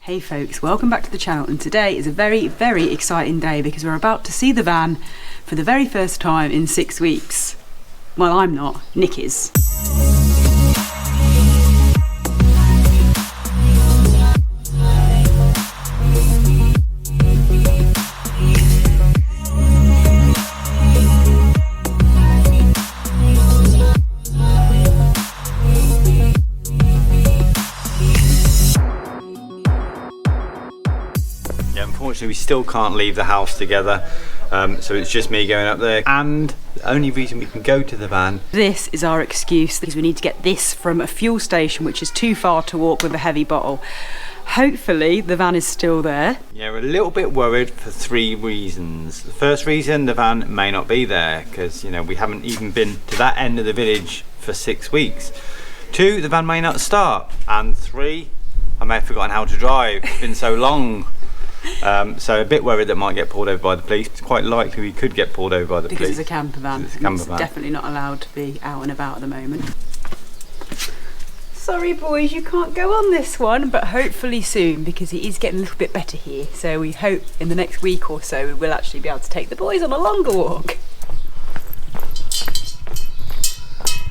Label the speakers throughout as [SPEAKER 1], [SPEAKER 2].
[SPEAKER 1] Hey folks, welcome back to the channel, and today is a very, very exciting day because we're about to see the van for the very first time in 6 weeks. Well, I'm not, Nick is.
[SPEAKER 2] Unfortunately, we still can't leave the house together, so it's just me going up there, and the only reason we can go to the van,
[SPEAKER 1] this is our excuse, because we need to get this from a fuel station which is too far to walk with a heavy bottle. Hopefully the van is still there.
[SPEAKER 2] Yeah, we're a little bit worried for 3 reasons. The first reason, the van may not be there because, you know, we haven't even been to that end of the village for 6 weeks. 2, the van may not start, and 3, I may have forgotten how to drive. It's been so long. So a bit worried that it might get pulled over by the police. It's quite likely we could get pulled over by the police.
[SPEAKER 1] Because it's a camper van.
[SPEAKER 2] It's a camper van.
[SPEAKER 1] Definitely not allowed to be out and about at the moment. Sorry boys, you can't go on this one, but hopefully soon, because it is getting a little bit better here. So we hope in the next week or so we will actually be able to take the boys on a longer walk.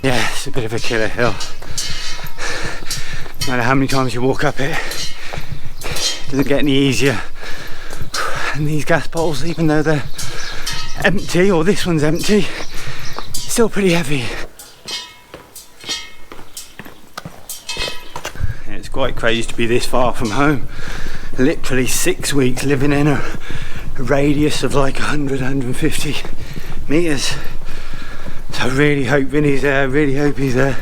[SPEAKER 2] Yeah, it's a bit of a killer hill. No matter how many times you walk up it, it doesn't get any easier. And these gas bottles, even though they're empty, or this one's empty, still pretty heavy. And it's quite crazy to be this far from home. Literally 6 weeks living in a radius of like 100-150 metres. So I really hope Vinny's there, really hope he's there.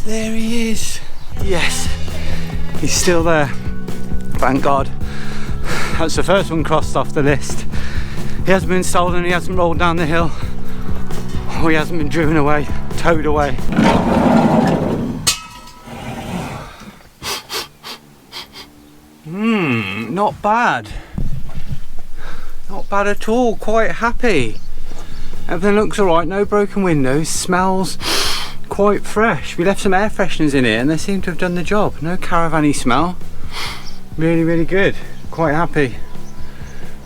[SPEAKER 2] There he is. Yes, he's still there. Thank God. That's the first one crossed off the list. He hasn't been stolen, he hasn't rolled down the hill, or he hasn't been driven away, towed away. Not bad. Not bad at all, quite happy. Everything looks alright, no broken windows, smells quite fresh. We left some air fresheners in here and they seem to have done the job. No caravan-y smell. Really, really good. Quite happy.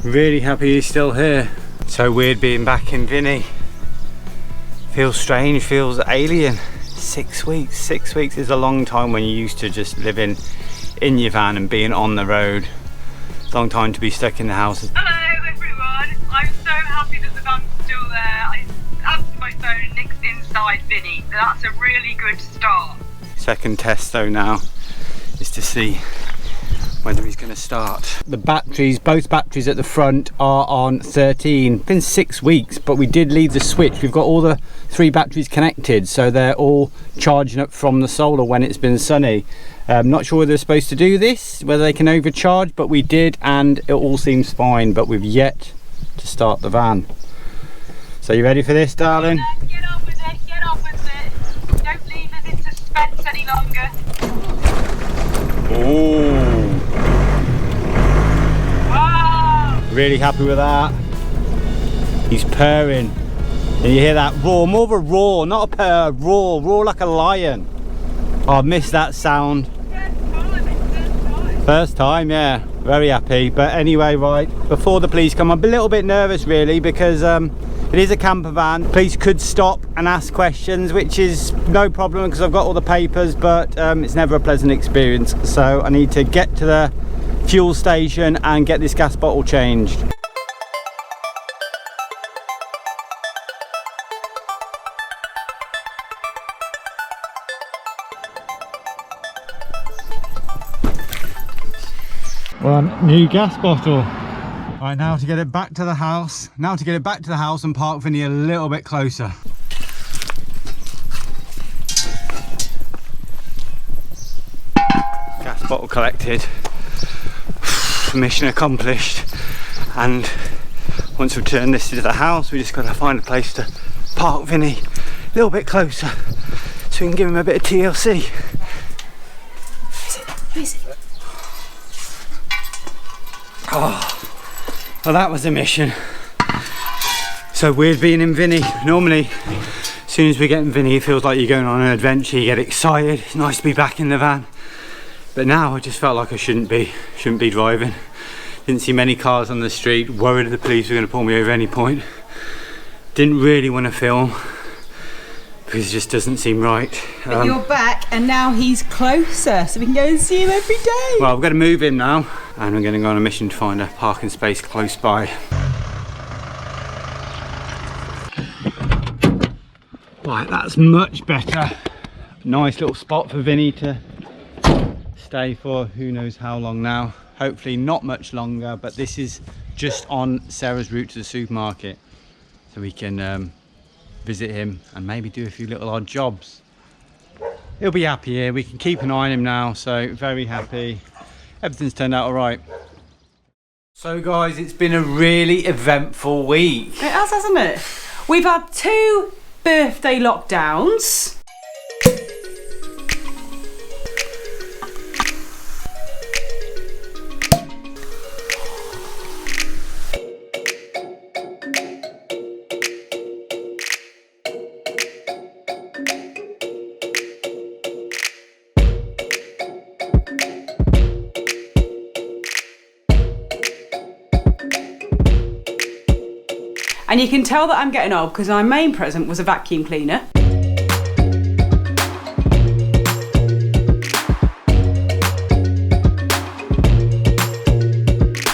[SPEAKER 2] Really happy he's still here. So weird being back in Vinny. Feels strange, feels alien. 6 weeks. 6 weeks is a long time when you're used to just living in your van and being on the road. Long time to be stuck in the house.
[SPEAKER 3] Hello everyone. I'm so happy that the van's still there. I answered my phone and Nick's inside Vinny. So that's a really good start.
[SPEAKER 2] Second test though now is to see whether he's going to start. The batteries, both batteries at the front are on 13. It's been 6 weeks, but we did leave the switch. We've got all the 3 batteries connected, so they're all charging up from the solar when it's been sunny. Not sure whether they're supposed to do this, whether they can overcharge, but we did, and it all seems fine, but we've yet to start the van. So you ready for this, darling?
[SPEAKER 3] Get on with it, get on with it. Don't leave us in suspense any longer.
[SPEAKER 2] Oh.
[SPEAKER 3] Wow.
[SPEAKER 2] Really happy with that. He's purring. And you hear that roar, more of a roar, not a purr, roar like a lion. Oh, I missed that sound. First time, yeah, very happy. But anyway, right, before the police come, I'm a little bit nervous really because it is a camper van. Police could stop and ask questions, which is no problem because I've got all the papers, but it's never a pleasant experience. So I need to get to the fuel station and get this gas bottle changed. One new gas bottle. Right, now to get it back to the house. Now to get it back to the house and park Vinny a little bit closer. Gas bottle collected. Mission accomplished. And once we've turned this into the house, we just got to find a place to park Vinny a little bit closer so we can give him a bit of TLC.
[SPEAKER 1] Who is it?
[SPEAKER 2] Oh, well that was a mission. So weird being in Vinny. Normally, as soon as we get in Vinny, it feels like you're going on an adventure. You get excited. It's nice to be back in the van. But now I just felt like I shouldn't be driving. Didn't see many cars on the street. Worried the police were going to pull me over at any point. Didn't really want to film because it just doesn't seem right.
[SPEAKER 1] But you're back, and now he's closer, so we can go and see him every day.
[SPEAKER 2] Well, I've got to move him now, and I'm going to go on a mission to find a parking space close by. Right, that's much better. Nice little spot for Vinny to stay for who knows how long now. Hopefully not much longer, but this is just on Sarah's route to the supermarket, so we can visit him and maybe do a few little odd jobs. He'll be happy here. We can keep an eye on him now, so very happy. Everything's turned out all right. So guys, it's been a really eventful week.
[SPEAKER 1] It has, hasn't it? We've had 2 birthday lockdowns. And you can tell that I'm getting old because my main present was a vacuum cleaner.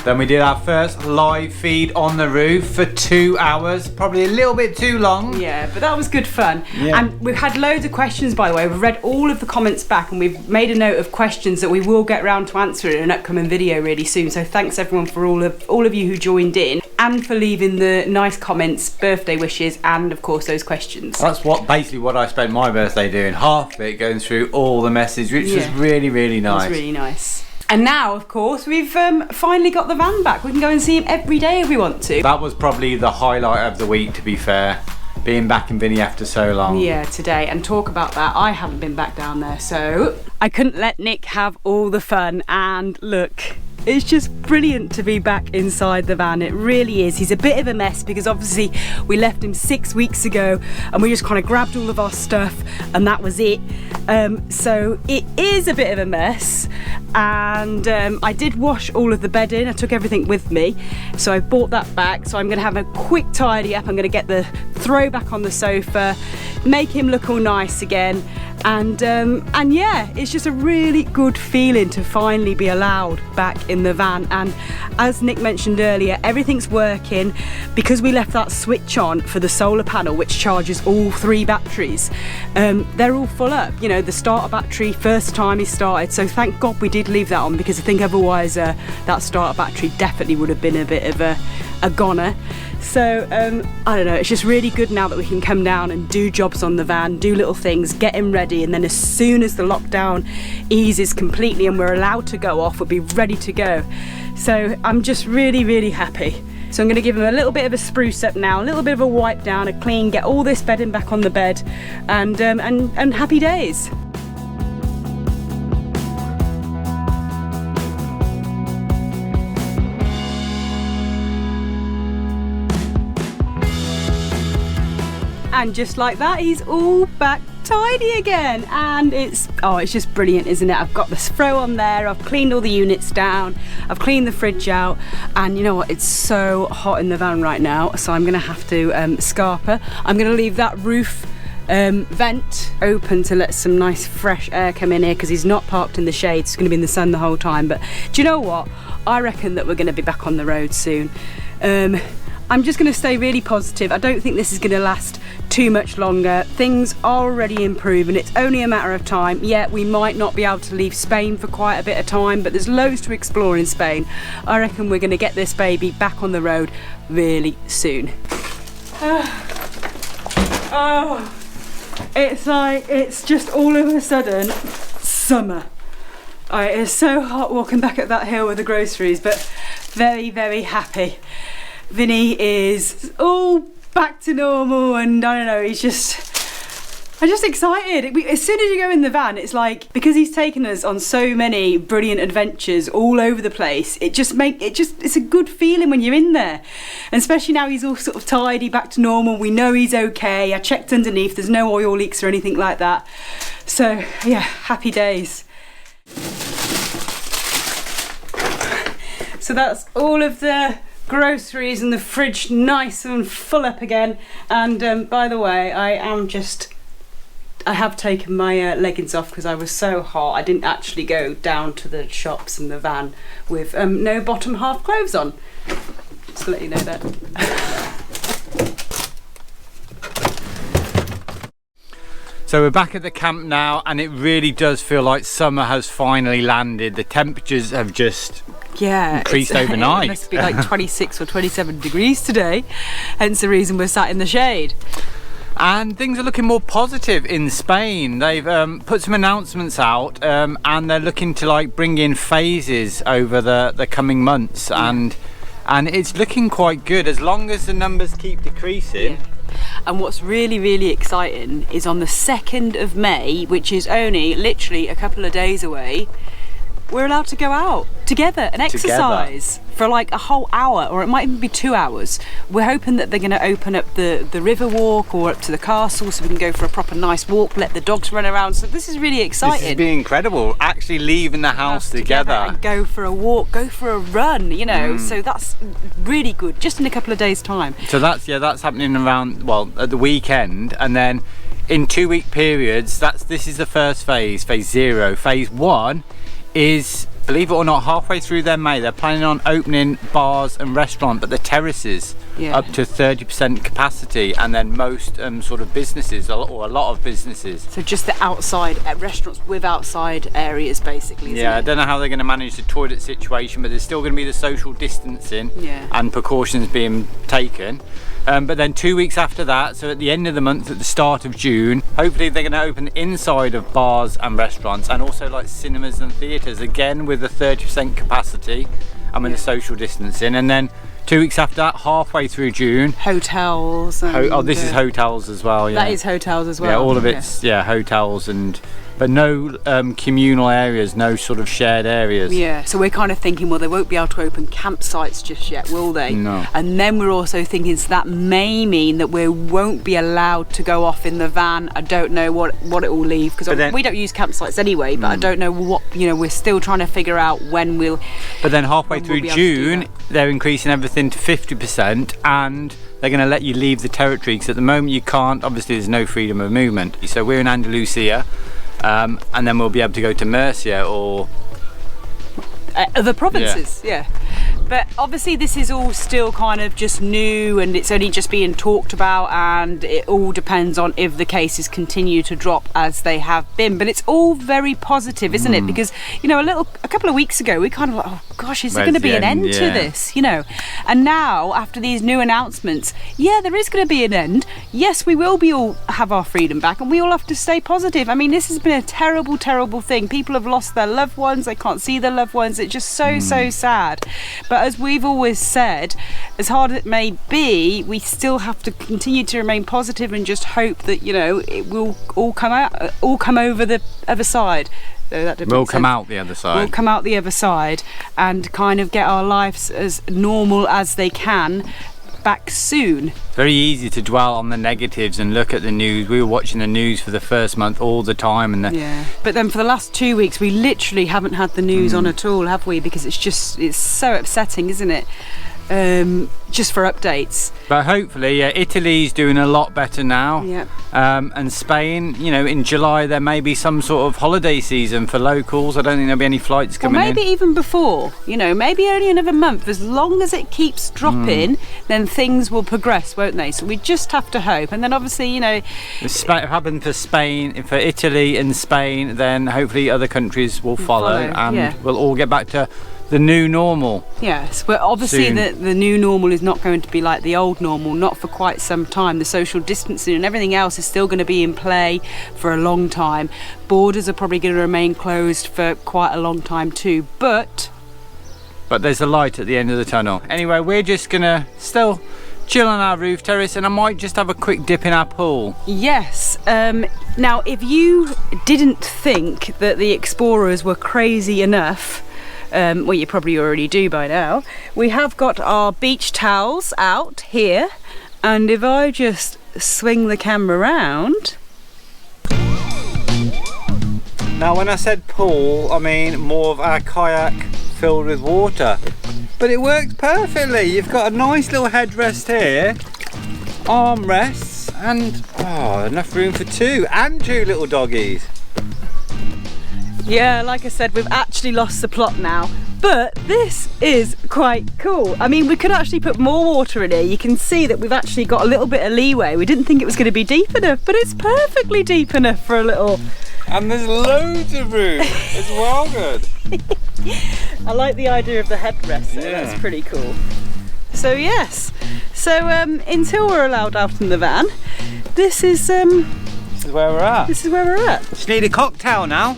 [SPEAKER 2] Then we did our first live feed on the roof for 2 hours, probably a little bit too long.
[SPEAKER 1] Yeah, but that was good fun.
[SPEAKER 2] Yeah.
[SPEAKER 1] And we've had loads of questions, by the way. We've read all of the comments back, and we've made a note of questions that we will get round to answering in an upcoming video really soon. So thanks everyone for all of you who joined in, and for leaving the nice comments, birthday wishes, and of course those questions.
[SPEAKER 2] That's basically what I spent my birthday doing. Half of it going through all the messages, which was really, really nice.
[SPEAKER 1] It was really nice. And now, of course, we've finally got the van back. We can go and see him every day if we want to.
[SPEAKER 2] That was probably the highlight of the week, to be fair. Being back in Vinny after so long.
[SPEAKER 1] Yeah, today. And talk about that, I haven't been back down there, so I couldn't let Nick have all the fun. And look, it's just brilliant to be back inside the van. It really is. He's a bit of a mess because obviously we left him 6 weeks ago and we just kind of grabbed all of our stuff and that was it. So it is a bit of a mess, and I did wash all of the bedding. I took everything with me, so I brought that back. So I'm going to have a quick tidy up. I'm going to get the throw back on the sofa, make him look all nice again, and yeah, it's just a really good feeling to finally be allowed back in the van. And as Nick mentioned earlier, everything's working because we left that switch on for the solar panel which charges all 3 batteries. They're all full up, you know, the starter battery first time he started, so thank God we did leave that on, because I think otherwise that starter battery definitely would have been a bit of a goner. So I don't know, it's just really good now that we can come down and do jobs on the van, do little things, get him ready, and then as soon as the lockdown eases completely and we're allowed to go off, we'll be ready to go. So I'm just really, really happy. So I'm going to give him a little bit of a spruce up now, a little bit of a wipe down, a clean, get all this bedding back on the bed, and happy days. And just like that, he's all back tidy again, and it's just brilliant, isn't it? I've got the throw on there, I've cleaned all the units down, I've cleaned the fridge out, and you know what, it's so hot in the van right now, so I'm gonna have to scarper. I'm gonna leave that roof vent open to let some nice fresh air come in here, because he's not parked in the shade, it's gonna be in the sun the whole time. But do you know what, I reckon that we're gonna be back on the road soon. I'm just going to stay really positive. I don't think this is going to last too much longer. Things are already improving. It's only a matter of time. Yeah, we might not be able to leave Spain for quite a bit of time, but there's loads to explore in Spain. I reckon we're going to get this baby back on the road really soon. Oh, it's like, it's just all of a sudden summer. It is so hot walking back up that hill with the groceries, but very, very happy. Vinny is all back to normal, and I don't know, he's just, I'm just excited. As soon as you go in the van, it's like, because he's taken us on so many brilliant adventures all over the place, it's a good feeling when you're in there. And especially now he's all sort of tidy, back to normal. We know he's okay. I checked underneath, there's no oil leaks or anything like that. So yeah, happy days. So that's all of the groceries and the fridge nice and full up again. And by the way, I have taken my leggings off because I was so hot. I didn't actually go down to the shops in the van with no bottom half clothes on. Just to let you know that.
[SPEAKER 2] So we're back at the camp now, and it really does feel like summer has finally landed. The temperatures have just increased overnight.
[SPEAKER 1] It must be like 26 or 27 degrees today, hence the reason we're sat in the shade.
[SPEAKER 2] And things are looking more positive in Spain. They've put some announcements out, and they're looking to like bring in phases over the coming months, and it's looking quite good as long as the numbers keep decreasing.
[SPEAKER 1] Yeah. And what's really, really exciting is on the 2nd of May, which is only literally a couple of days away, we're allowed to go out together and exercise for like a whole hour, or it might even be 2 hours. We're hoping that they're going to open up the river walk or up to the castle so we can go for a proper nice walk, let the dogs run around. So this is really exciting.
[SPEAKER 2] This is being incredible, actually leaving the house together.
[SPEAKER 1] And go for a walk, go for a run, you know. So that's really good, just in a couple of days time. So
[SPEAKER 2] that's happening around, well, at the weekend, and then in 2-week periods. This is the first phase 0. Phase 1 is, believe it or not, halfway through their May. They're planning on opening bars and restaurants, but the terraces up to 30% capacity, and then most sort of businesses, or a lot of businesses.
[SPEAKER 1] So just the outside restaurants with outside areas, basically. Isn't it?
[SPEAKER 2] I don't know how they're going to manage the toilet situation, but there's still going to be the social distancing and precautions being taken. But then 2 weeks after that, so at the end of the month, at the start of June, hopefully they're going to open the inside of bars and restaurants, and also like cinemas and theatres, again with a 30% capacity and with the social distancing. And then 2 weeks after that, halfway through June,
[SPEAKER 1] hotels. And,
[SPEAKER 2] this is hotels as well. Yeah,
[SPEAKER 1] that is hotels as well.
[SPEAKER 2] Yeah, all of it's hotels, but no communal areas, no sort of shared areas.
[SPEAKER 1] Yeah, so we're kind of thinking, well, they won't be able to open campsites just yet, will they?
[SPEAKER 2] No.
[SPEAKER 1] And then we're also thinking, so that may mean that we won't be allowed to go off in the van. I don't know what it will leave, because we don't use campsites anyway, but I don't know what, we're still trying to figure out when we'll...
[SPEAKER 2] But then halfway through June, they're increasing everything to 50%, and they're going to let you leave the territory, because at the moment you can't. Obviously there's no freedom of movement. So we're in Andalusia, and then we'll be able to go to Murcia or
[SPEAKER 1] other provinces. But obviously this is all still kind of just new, and it's only just being talked about, and it all depends on if the cases continue to drop as they have been. But it's all very positive, isn't it? Because a couple of weeks ago we kind of like, oh gosh, is there going to be an end to this, and now after these new announcements, there is going to be an end. Yes, we will all have our freedom back, and we all have to stay positive. I mean, this has been a terrible thing. People have lost their loved ones, they can't see their loved ones. It's just so sad. But as we've always said, as hard as it may be, we still have to continue to remain positive and just hope that it will all come over the other side.
[SPEAKER 2] We'll come out the other side.
[SPEAKER 1] We'll come out the other side and kind of get our lives as normal as they can back soon.
[SPEAKER 2] It's very easy to dwell on the negatives and look at the news. We were watching the news for the first month all the time, and
[SPEAKER 1] but then for the last 2 weeks we literally haven't had the news on at all, have we? Because it's so upsetting, isn't it? Just for updates.
[SPEAKER 2] But hopefully Italy's doing a lot better now. And Spain, in July there may be some sort of holiday season for locals. I don't think there'll be any flights coming in.
[SPEAKER 1] Maybe even before, maybe only another month. As long as it keeps dropping, then things will progress, won't they? So we just have to hope. And then obviously,
[SPEAKER 2] if it happened for Spain, for Italy and Spain, then hopefully other countries will follow. And we'll all get back to the new normal.
[SPEAKER 1] Yes, but obviously the new normal is not going to be like the old normal, not for quite some time. The social distancing and everything else is still going to be in play for a long time. Borders are probably going to remain closed for quite a long time too, but
[SPEAKER 2] there's a light at the end of the tunnel. Anyway, we're just gonna still chill on our roof terrace, and I might just have a quick dip in our pool.
[SPEAKER 1] Yes, Now, if you didn't think that the exPAWers were crazy enough, well, you probably already do by now, we have got our beach towels out here, and if I just swing the camera around.
[SPEAKER 2] Now when I said pool, I mean more of our kayak filled with water. But it works perfectly. You've got a nice little headrest here, armrests, and enough room for two little doggies.
[SPEAKER 1] Yeah, like I said, we've actually lost the plot now, but this is quite cool. I mean, we could actually put more water in here. You can see that we've actually got a little bit of leeway. We didn't think it was going to be deep enough, but it's perfectly deep enough for a little.
[SPEAKER 2] And there's loads of room. It's well good.
[SPEAKER 1] I like the idea of the headrest, so
[SPEAKER 2] Yeah.
[SPEAKER 1] that's pretty cool. So yes, so until we're allowed out in the van, this is
[SPEAKER 2] where we're at.
[SPEAKER 1] This is where we're at.
[SPEAKER 2] Just need a cocktail now.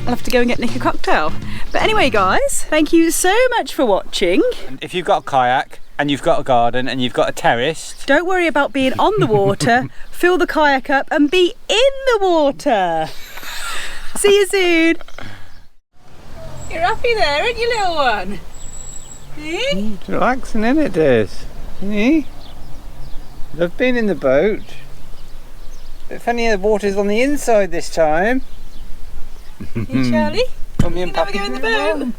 [SPEAKER 1] I'll have to go and get Nick a cocktail. But anyway, guys, thank you so much for watching.
[SPEAKER 2] If you've got a kayak and you've got a garden and you've got a terrace,
[SPEAKER 1] Don't worry about being on the water. Fill the kayak up and be in the water. See you soon. You're happy there, aren't you, little one? Eh?
[SPEAKER 2] it's relaxing, isn't it, Diz? I've been in the boat. But funny, the water's on the inside this time.
[SPEAKER 1] Hey, Charlie,
[SPEAKER 2] Got me and
[SPEAKER 1] you never
[SPEAKER 2] Pappy
[SPEAKER 1] go in the
[SPEAKER 2] doing well.
[SPEAKER 1] boat.